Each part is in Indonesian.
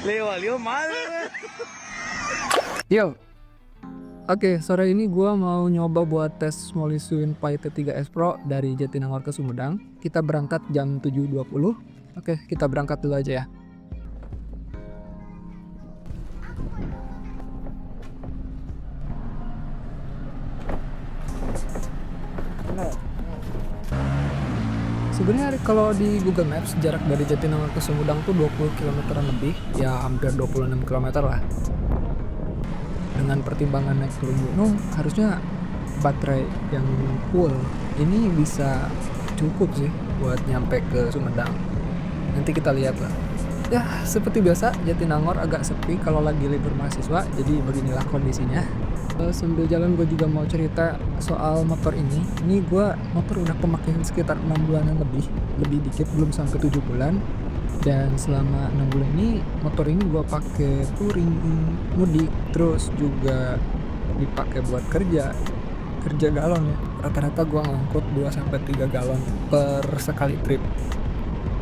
Leo mal. Yo, oke, sore ini gua mau nyoba buat tes Moliswin Pi T3S Pro dari Jatinangor ke Sumedang. Kita berangkat jam 7.20. Oke, kita berangkat dulu aja ya. Sebenarnya kalau di Google Maps jarak dari Jatinangor ke Sumedang tuh 20 kilometeran lebih, ya hampir 26 kilometer lah. Dengan pertimbangan naik turun gunung, harusnya baterai yang full ini bisa cukup sih buat nyampe ke Sumedang. Nanti kita lihat lah. Ya, seperti biasa Jatinangor agak sepi kalau lagi libur mahasiswa, jadi beginilah kondisinya. Sambil jalan gue juga mau cerita soal motor ini. Ini gue motor udah pemakaian sekitar 6 bulanan lebih dikit, belum sampai 7 bulan. Dan selama 6 bulan ini motor ini gue pakai touring, mudik, terus juga dipakai buat kerja galon ya. Rata-rata gue ngangkut 2-3 galon per sekali trip.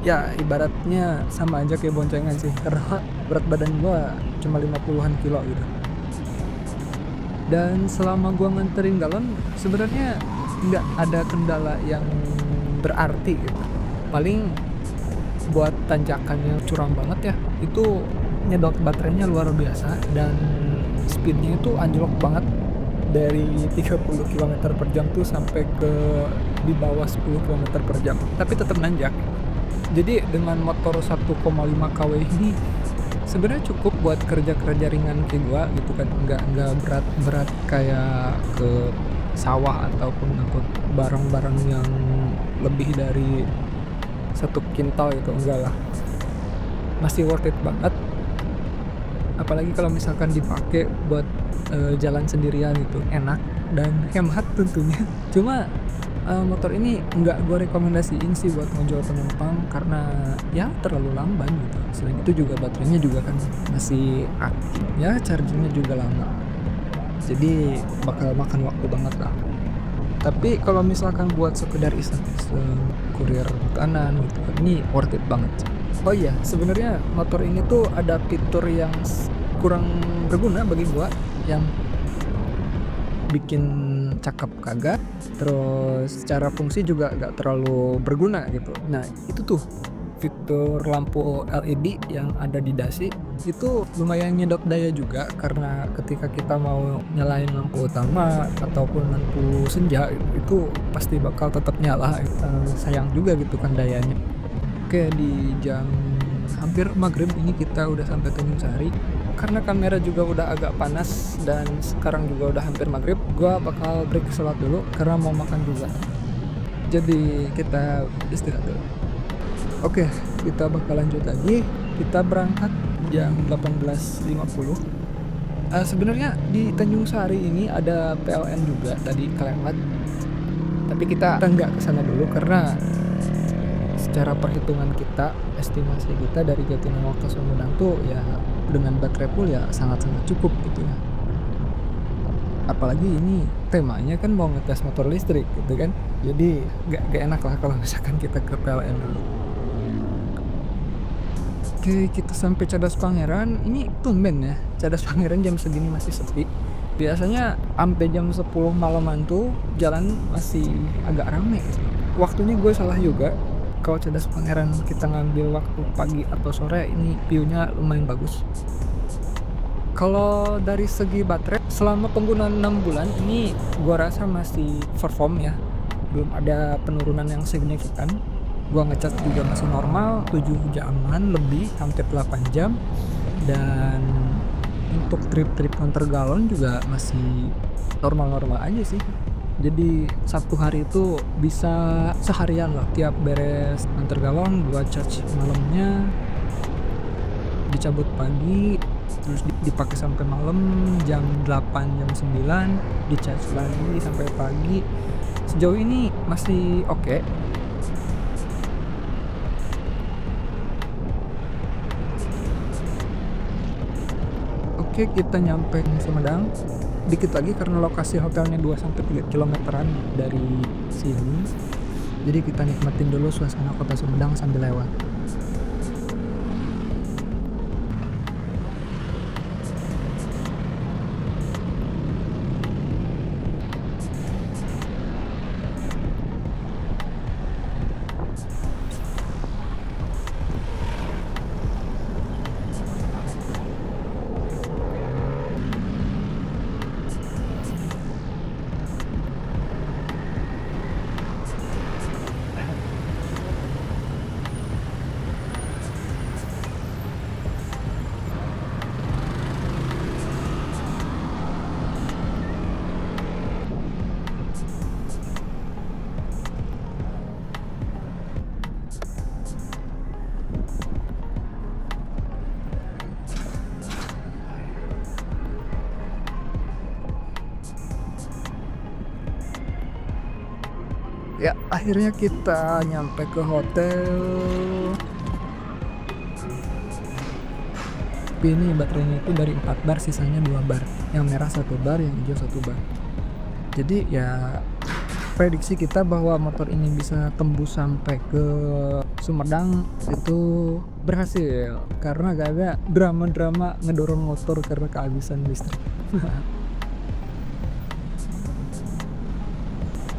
Ya ibaratnya sama aja kayak boncengan sih, karena berat badan gue cuma 50-an kilo gitu. Dan selama gue nganterin galon sebenarnya nggak ada kendala yang berarti gitu. Paling buat tanjakannya curam banget ya, itu nyedot baterainya luar biasa dan speednya itu anjlok banget dari 30 km per jam tuh sampai ke di bawah 10 km per jam, tapi tetap nanjak. Jadi dengan motor 1,5 kW ini sebenarnya cukup buat kerja ringan kayak gua gitu kan, nggak berat kayak ke sawah ataupun ngangkut barang-barang yang lebih dari 1 kintal gitu, enggak lah. Masih worth it banget, apalagi kalau misalkan dipakai buat jalan sendirian gitu, enak dan hemat tentunya. Cuma motor ini nggak gue rekomendasiin sih buat ngojol penumpang karena ya terlalu lamban gitu. Selain itu juga baterainya juga kan masih aktif ya, chargingnya juga lama, jadi bakal makan waktu banget lah. Tapi kalau misalkan buat sekedar iseng-iseng kurir makanan gitu kan, ini worth it banget sih. Oh iya, sebenarnya motor ini tuh ada fitur yang kurang berguna bagi gua, yang bikin cakep kagak, terus secara fungsi juga gak terlalu berguna gitu. Nah itu tuh fitur lampu LED yang ada di dasi itu lumayan nyedot daya juga, karena ketika kita mau nyalain lampu utama ataupun lampu senja itu pasti bakal tetap nyala. Sayang juga gitu kan dayanya. Oke, di jam hampir maghrib ini kita udah sampai Tanjung Sari. Karena kamera juga udah agak panas dan sekarang juga udah hampir maghrib, gua bakal break sholat dulu karena mau makan juga. Jadi kita istirahat dulu. Oke, kita bakal lanjut lagi. Kita berangkat jam 18.50. Sebenarnya di Tanjung Sari ini ada PLN juga tadi kelewat, tapi kita nggak kesana dulu karena secara perhitungan kita, estimasi kita dari Jatinangor ke Sumedang tuh ya dengan baterai full ya sangat-sangat cukup gitu ya. Apalagi ini temanya kan mau ngetes motor listrik gitu kan, jadi gak enak lah kalau misalkan kita ke PLN dulu. Oke, kita sampai Cadas Pangeran. Ini tumben ya, Cadas Pangeran jam segini masih sepi. Biasanya sampai jam 10 malaman tuh jalan masih agak rame gitu. Waktunya gue salah juga. Kalau Cadas Pangeran kita ngambil waktu pagi atau sore, ini view-nya lumayan bagus. Kalau dari segi baterai, selama penggunaan 6 bulan ini gua rasa masih perform ya. Belum ada penurunan yang signifikan. Gua ngecas juga masih normal, 7 jaman lebih, hampir 8 jam. Dan untuk trip-trip antar galon juga masih normal-normal aja sih. Jadi satu hari itu bisa seharian lah, tiap beres antar galon gua charge malamnya, dicabut pagi, terus dipakai sampai malam jam 8 jam 9, di-charge lagi sampai pagi. Sejauh ini masih oke. Oke, kita nyampe Sumedang. Dikit lagi karena lokasi hotelnya 2-3 kilometeran dari sini. Jadi kita nikmatin dulu suasana kota Sumedang sambil lewat. Ya akhirnya kita nyampe ke hotel. Tapi ini baterainya itu dari 4 bar, sisanya 2 bar. Yang merah 1 bar, yang hijau 1 bar. Jadi ya prediksi kita bahwa motor ini bisa tembus sampai ke Sumedang itu berhasil, karena gak ada drama-drama ngedorong motor karena kehabisan listrik.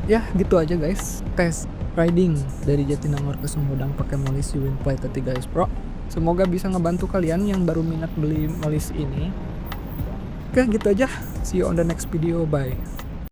Ya gitu aja guys, tes riding dari Jatinangor ke Sumedang pakai Molis Winfly 3S Pro. Semoga bisa ngebantu kalian yang baru minat beli Molis ini. Oke gitu aja, see you on the next video, bye.